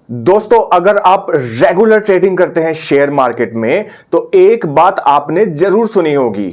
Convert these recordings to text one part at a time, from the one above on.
दोस्तों, अगर आप रेगुलर ट्रेडिंग करते हैं शेयर मार्केट में तो एक बात आपने जरूर सुनी होगी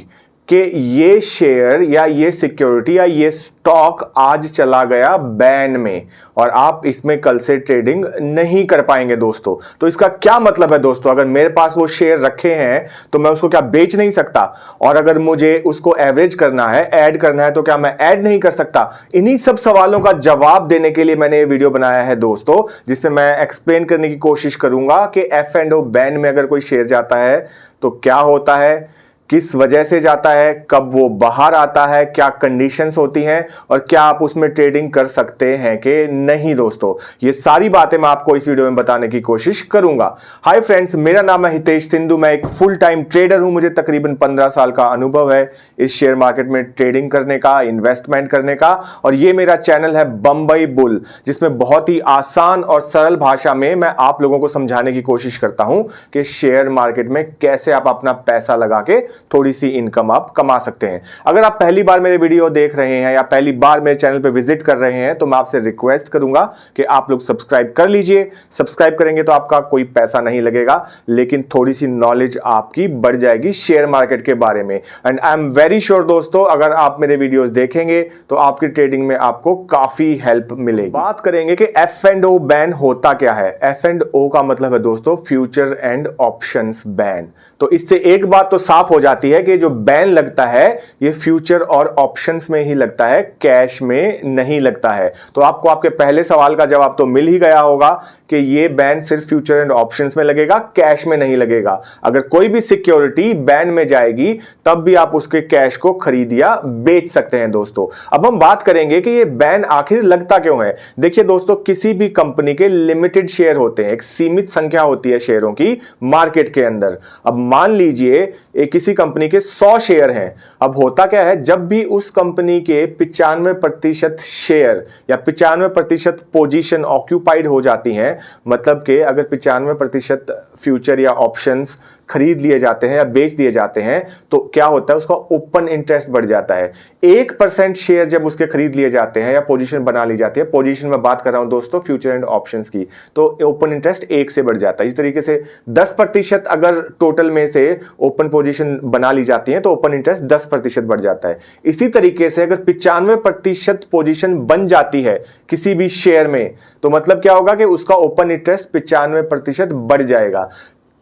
कि ये शेयर या ये सिक्योरिटी या ये स्टॉक आज चला गया बैन में और आप इसमें कल से ट्रेडिंग नहीं कर पाएंगे। दोस्तों, तो इसका क्या मतलब है? दोस्तों, अगर मेरे पास वो शेयर रखे हैं तो मैं उसको क्या बेच नहीं सकता? और अगर मुझे उसको एवरेज करना है, ऐड करना है, तो क्या मैं ऐड नहीं कर सकता? इन्हीं सब सवालों का जवाब देने के लिए मैंने ये वीडियो बनाया है दोस्तों, जिसमें मैं एक्सप्लेन करने की कोशिश करूंगा कि F&O बैन में अगर कोई शेयर जाता है तो क्या होता है, किस वजह से जाता है, कब वो बाहर आता है, क्या कंडीशंस होती हैं और क्या आप उसमें ट्रेडिंग कर सकते हैं कि नहीं। दोस्तों, ये सारी बातें मैं आपको इस वीडियो में बताने की कोशिश करूंगा। हाय फ्रेंड्स, मेरा नाम है हितेश सिंधु। मैं एक फुल टाइम ट्रेडर हूं। मुझे तकरीबन 15 साल का अनुभव है इस शेयर मार्केट में ट्रेडिंग करने का, इन्वेस्टमेंट करने का। और ये मेरा चैनल है बंबई बुल, जिसमें बहुत ही आसान और सरल भाषा में मैं आप लोगों को समझाने की कोशिश करता हूं कि शेयर मार्केट में कैसे आप अपना पैसा लगा के थोड़ी सी इनकम आप कमा सकते हैं। अगर आप पहली बार मेरे वीडियो देख रहे हैं या पहली बार मेरे चैनल पे विजिट कर रहे हैं तो मैं आपसे रिक्वेस्ट करूंगा कि आप लोग सब्सक्राइब कर लीजिए। सब्सक्राइब करेंगे तो आपका कोई पैसा नहीं लगेगा, लेकिन थोड़ी सी नॉलेज आपकी बढ़ जाएगी शेयर मार्केट के बारे में। And I am very sure दोस्तों, अगर आप मेरे वीडियोस देखेंगे तो आपकी ट्रेडिंग में आपको काफी हेल्प मिलेगी। बात करेंगे कि F&O बैन होता क्या है। F&O का मतलब है दोस्तों फ्यूचर एंड ऑप्शंस बैन। तो इससे एक बात तो साफ हो जाती है कि जो बैन लगता है ये फ्यूचर और ऑप्शंस में ही लगता है, कैश में नहीं लगता है। तो आपको आपके पहले सवाल का जवाब तो मिल ही गया होगा कि ये बैन सिर्फ फ्यूचर एंड ऑप्शंस में लगेगा, कैश में नहीं लगेगा। अगर कोई भी सिक्योरिटी बैन में जाएगी तब भी आप उसके कैश को खरीद या बेच सकते हैं। दोस्तों, अब हम बात करेंगे कि ये बैन आखिर लगता क्यों है। देखिए दोस्तों, किसी भी कंपनी के लिमिटेड शेयर होते हैं, एक सीमित संख्या होती है शेयरों की मार्केट के अंदर। अब मान लीजिए किसी कंपनी के 100 शेयर हैं। अब होता क्या है, जब भी उस कंपनी के 95% शेयर या 95% पोजीशन ऑक्यूपाइड हो जाती हैं, मतलब कि अगर 95% फ्यूचर या ऑप्शंस खरीद लिए जाते हैं या बेच दिए जाते हैं तो क्या होता है, उसका ओपन इंटरेस्ट बढ़ जाता है। 1% शेयर जब उसके खरीद लिए जाते हैं या पोजीशन बना ली जाती है, पोजीशन में बात कर रहा हूं दोस्तों फ्यूचर एंड ऑप्शंस की, तो ओपन इंटरेस्ट 1 से बढ़ जाता है। इस तरीके से 10% अगर टोटल में से ओपन पोजीशन बना ली जाती है तो ओपन इंटरेस्ट 10% बढ़ जाता है। इसी तरीके से अगर 95% पोजीशन बन जाती है किसी भी शेयर में तो मतलब क्या होगा कि उसका ओपन इंटरेस्ट 95% बढ़ जाएगा।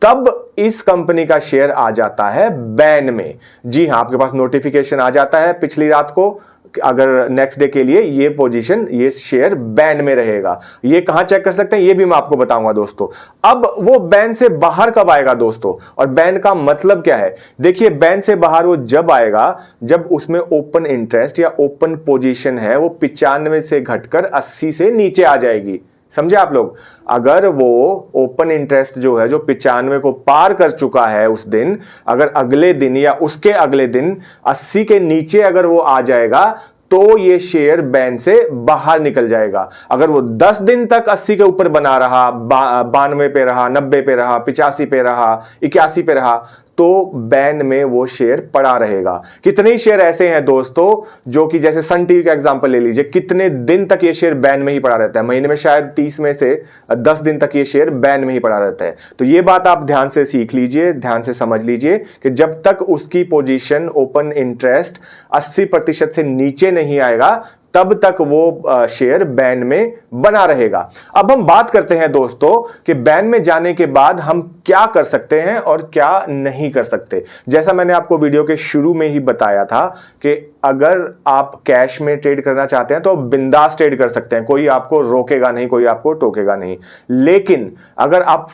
तब इस कंपनी का शेयर आ जाता है बैन में। जी हां, आपके पास नोटिफिकेशन आ जाता है पिछली रात को, अगर नेक्स्ट डे के लिए ये पोजीशन, ये शेयर बैन में रहेगा। ये कहां चेक कर सकते हैं ये भी मैं आपको बताऊंगा दोस्तों। अब वो बैन से बाहर कब आएगा दोस्तों, और बैन का मतलब क्या है? देखिए, बैन से बाहर वो जब आएगा जब उसमें ओपन इंटरेस्ट या ओपन पोजीशन है वो 95 से घटकर 80 से नीचे आ जाएगी। समझे आप लोग? अगर वो ओपन इंटरेस्ट जो है, जो 95 को पार कर चुका है उस दिन, अगर अगले दिन या उसके अगले दिन 80 के नीचे अगर वो आ जाएगा तो ये शेयर बैन से बाहर निकल जाएगा। अगर वो 10 दिन तक 80 के ऊपर बना रहा, 92 पे रहा, 90 पे रहा, 85 पे रहा, 81 पे रहा, तो बैन में वो शेयर पड़ा रहेगा। कितने ही शेयर ऐसे हैं दोस्तों जो कि जैसे सन टीवी का एग्जांपल ले लीजिए, कितने दिन तक ये शेयर बैन में ही पड़ा रहता है। महीने में शायद 30 में से 10 दिन तक ये शेयर बैन में ही पड़ा रहता है। तो ये बात आप ध्यान से सीख लीजिए, ध्यान से समझ लीजिए कि जब तक उसकी पोजीशन ओपन इंटरेस्ट 80% से नीचे नहीं आएगा तब तक वो शेयर बैन में बना रहेगा। अब हम बात करते हैं दोस्तों कि बैन में जाने के बाद हम क्या कर सकते हैं और क्या नहीं कर सकते। जैसा मैंने आपको वीडियो के शुरू में ही बताया था कि अगर आप कैश में ट्रेड करना चाहते हैं तो बिंदास ट्रेड कर सकते हैं, कोई आपको रोकेगा नहीं, कोई आपको टोकेगा नहीं। लेकिन अगर आप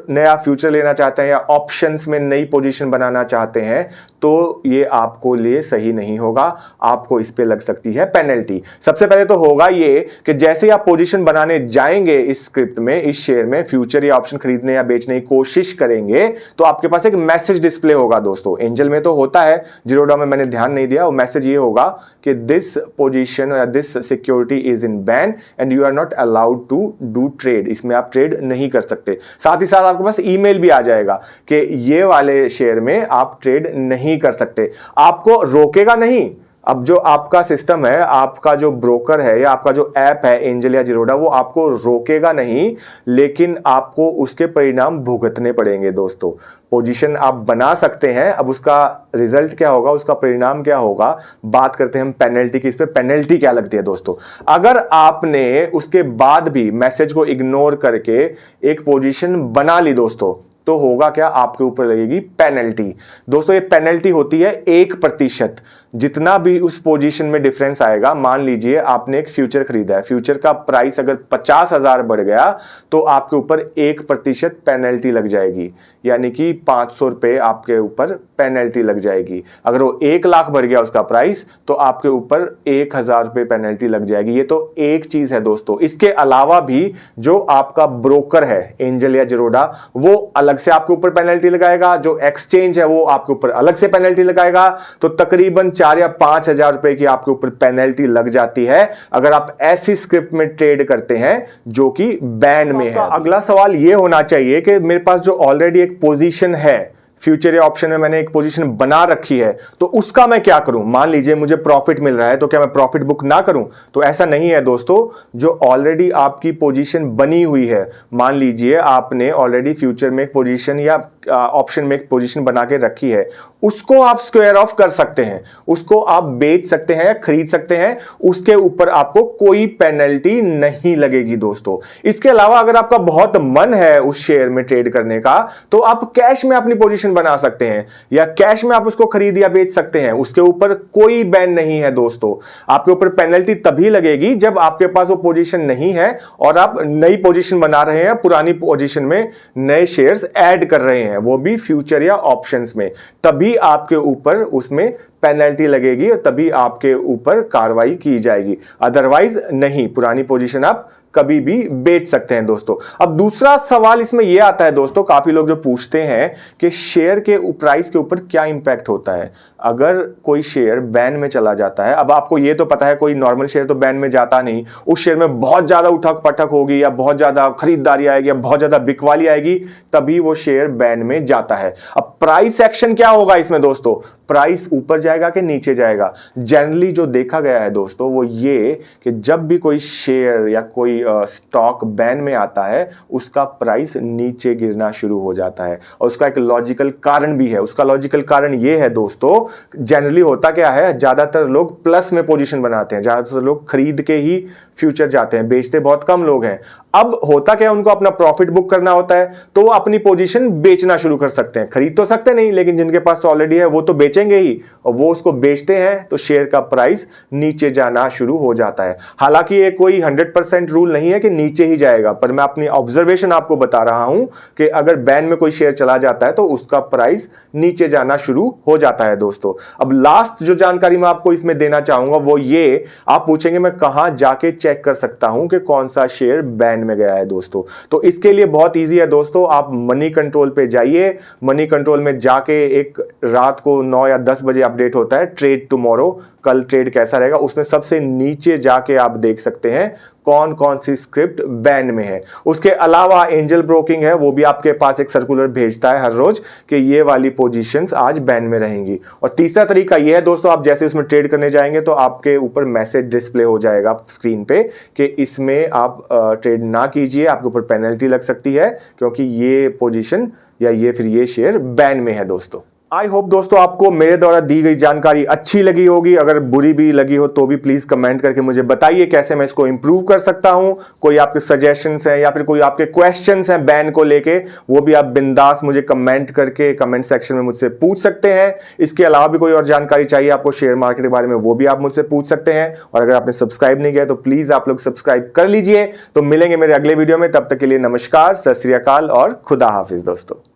नया फ्यूचर लेना चाहते हैं या ऑप्शंस में नई पोजीशन बनाना चाहते हैं तो ये आपको लिए सही नहीं होगा, आपको इस पे लग सकती है पेनल्टी। सबसे पहले तो होगा ये कि जैसे ही आप पोजीशन बनाने जाएंगे इस स्क्रिप्ट में, इस शेयर में फ्यूचर या ऑप्शन खरीदने या बेचने की कोशिश करेंगे तो आपके पास एक मैसेज डिस्प्ले होगा दोस्तों। एंजल में तो होता है, जीरोडा में मैंने ध्यान नहीं दिया। वो मैसेज ये होगा कि दिस पोजीशन या this security is in ban and you are not allowed to do trade. इसमें आप ट्रेड नहीं कर सकते। साथ ही साथ आपके पास ईमेल भी आ जाएगा कि ये वाले शेयर में आप ट्रेड नहीं कर सकते। आपको रोकेगा नहीं, अब जो आपका सिस्टम है, आपका जो ब्रोकर है या आपका जो ऐप है एंजल या जिरोधा, वो आपको रोकेगा नहीं, लेकिन आपको उसके परिणाम भुगतने पड़ेंगे दोस्तों। पोजीशन आप बना सकते हैं, अब उसका रिजल्ट क्या होगा, उसका परिणाम क्या होगा, बात करते हैं हम पेनल्टी की। इस पे पेनल्टी क्या लगती है दोस्तों? अगर आपने उसके बाद भी मैसेज को इग्नोर करके एक पोजीशन बना ली दोस्तों, तो होगा क्या, आपके ऊपर लगेगी पेनल्टी। दोस्तों ये पेनल्टी होती है 1%। जितना भी उस पोजीशन में डिफरेंस आएगा, मान लीजिए आपने एक फ्यूचर खरीदा है, फ्यूचर का प्राइस अगर 50,000 बढ़ गया तो आपके ऊपर 1% पेनल्टी लग जाएगी, यानी कि 500 रुपए आपके ऊपर पेनल्टी लग जाएगी। अगर वो 1 लाख बढ़ गया उसका प्राइस, तो आपके ऊपर 1,000 रुपए पेनल्टी लग जाएगी। ये तो एक चीज है दोस्तों। इसके अलावा भी जो आपका ब्रोकर है एंजल या जिरोधा, वो अलग से आपके ऊपर पेनल्टी लगाएगा, जो एक्सचेंज है वो आपके ऊपर अलग से पेनल्टी लगाएगा। तो तकरीबन 4 या 5,000 रुपए की आपके ऊपर पेनल्टी लग जाती है अगर आप ऐसी स्क्रिप्ट में ट्रेड करते हैं जो कि बैन में है। अगला सवाल ये होना चाहिए कि मेरे पास जो ऑलरेडी एक पोजीशन है, फ्यूचर या ऑप्शन में मैंने एक पोजीशन बना रखी है, तो उसका मैं क्या करूं? मान लीजिए मुझे प्रॉफिट मिल रहा है, तो क्या मैं प्रॉफिट बुक ना करूं? तो ऐसा नहीं है दोस्तों। जो ऑलरेडी आपकी पोजीशन बनी हुई है, मान लीजिए आपने ऑलरेडी फ्यूचर में एक पोजीशन या ऑप्शन में एक पोजीशन बना के रखी है, उसको आप स्क्वायर ऑफ कर सकते हैं, उसको आप बेच सकते हैं या खरीद सकते हैं, उसके ऊपर आपको कोई पेनल्टी नहीं लगेगी दोस्तों। इसके अलावा अगर आपका बहुत मन है उस शेयर में ट्रेड करने का, तो आप कैश में अपनी पोजीशन बना सकते हैं या कैश में आप उसको खरीद या बेच सकते हैं, उसके ऊपर कोई बैन नहीं है दोस्तों। आपके ऊपर पेनल्टी तभी लगेगी जब आपके पास वो पोजीशन नहीं है और आप नई पोजीशन बना रहे हैं, पुरानी पोजीशन में नए शेयर्स ऐड कर रहे हैं, वो भी फ्यूचर या ऑप्शंस में, तभी आपके ऊपर उसमें पेनल्टी लगेगी और तभी आपके ऊपर कार्रवाई की जाएगी। अदरवाइज नहीं, पुरानी पोजीशन आप कभी भी बेच सकते हैं दोस्तों। अब दूसरा सवाल इसमें यह आता है दोस्तों, काफी लोग जो पूछते हैं कि शेयर के प्राइस के ऊपर क्या इंपैक्ट होता है अगर कोई शेयर बैन में चला जाता है। अब आपको यह तो पता है कोई नॉर्मल शेयर तो बैन में जाता नहीं, उस शेयर में बहुत ज्यादा उठक पटक होगी या बहुत ज्यादा खरीदारी आएगी या बहुत ज्यादा बिकवाली आएगी, तभी वो शेयर बैन में जाता है। अब प्राइस एक्शन क्या होगा इसमें दोस्तों? प्राइस ऊपर जाएगा कि नीचे जाएगा? जनरली जो देखा गया है दोस्तों वो ये कि जब भी कोई शेयर या कोई स्टॉक बैन में आता है, उसका प्राइस नीचे गिरना शुरू हो जाता है और उसका एक लॉजिकल कारण भी है। उसका लॉजिकल कारण ये है दोस्तों, जनरली होता क्या है, ज्यादातर लोग प्लस में पोजीशन बनाते हैं, ज्यादातर लोग खरीद के ही फ्यूचर जाते हैं, बेचते बहुत कम लोग हैं। अब होता क्या है, उनको अपना प्रॉफिट बुक करना होता है, तो वो अपनी पोजीशन बेचना शुरू कर सकते हैं। खरीद तो सकते नहीं, लेकिन जिनके पास ऑलरेडी है वो तो बेचेंगे ही, और वो उसको बेचते हैं तो शेयर का प्राइस नीचे जाना शुरू हो जाता है। हालांकि ये कोई 100% रूल नहीं है कि नीचे ही जाएगा, पर मैं अपनी ऑब्जर्वेशन आपको बता रहा हूं कि अगर बैन में कोई शेयर चला जाता है तो उसका प्राइस नीचे जाना शुरू हो जाता है दोस्तों। अब लास्ट जो जानकारी मैं आपको इसमें देना चाहूंगा वो ये, आप पूछेंगे मैं कहां जाके चेक कर सकता हूं कि कौन सा शेयर बैन में गया है दोस्तों। तो इसके लिए बहुत इजी है दोस्तों, आप मनी कंट्रोल पे जाइए। मनी कंट्रोल में जाके एक रात को 9 या 10 बजे अपडेट होता है ट्रेड टुमारो, कल ट्रेड कैसा रहेगा, उसमें सबसे नीचे जाके आप देख सकते हैं कौन कौन सी स्क्रिप्ट बैन में है। उसके अलावा एंजल ब्रोकिंग है, वो भी आपके पास एक सर्कुलर भेजता है हर रोज कि ये वाली पोजीशंस आज बैन में रहेंगी। और तीसरा तरीका ये है दोस्तों, आप जैसे उसमें ट्रेड करने जाएंगे तो आपके ऊपर मैसेज डिस्प्ले हो जाएगा स्क्रीन पे कि इसमें आप ट्रेड ना कीजिए, आपके ऊपर पेनल्टी लग सकती है क्योंकि ये पोजीशन या ये फिर ये शेयर बैन में है दोस्तों। आई होप दोस्तों आपको मेरे द्वारा दी गई जानकारी अच्छी लगी होगी। अगर बुरी भी लगी हो तो भी प्लीज कमेंट करके मुझे बताइए कैसे मैं इसको इंप्रूव कर सकता हूं। कोई आपके सजेशंस हैं या फिर कोई आपके क्वेश्चंस हैं बैन को लेके, वो भी आप बिंदास मुझे कमेंट करके कमेंट सेक्शन में मुझसे पूछ सकते हैं। इसके अलावा भी कोई और जानकारी चाहिए आपको शेयर मार्केट के बारे में, वो भी आप मुझसे पूछ सकते हैं। और अगर आपने सब्सक्राइब नहीं किया तो प्लीज आप लोग सब्सक्राइब कर लीजिए। तो मिलेंगे मेरे अगले वीडियो में, तब तक के लिए नमस्कार, सत श्री अकाल और खुदा हाफिज दोस्तों।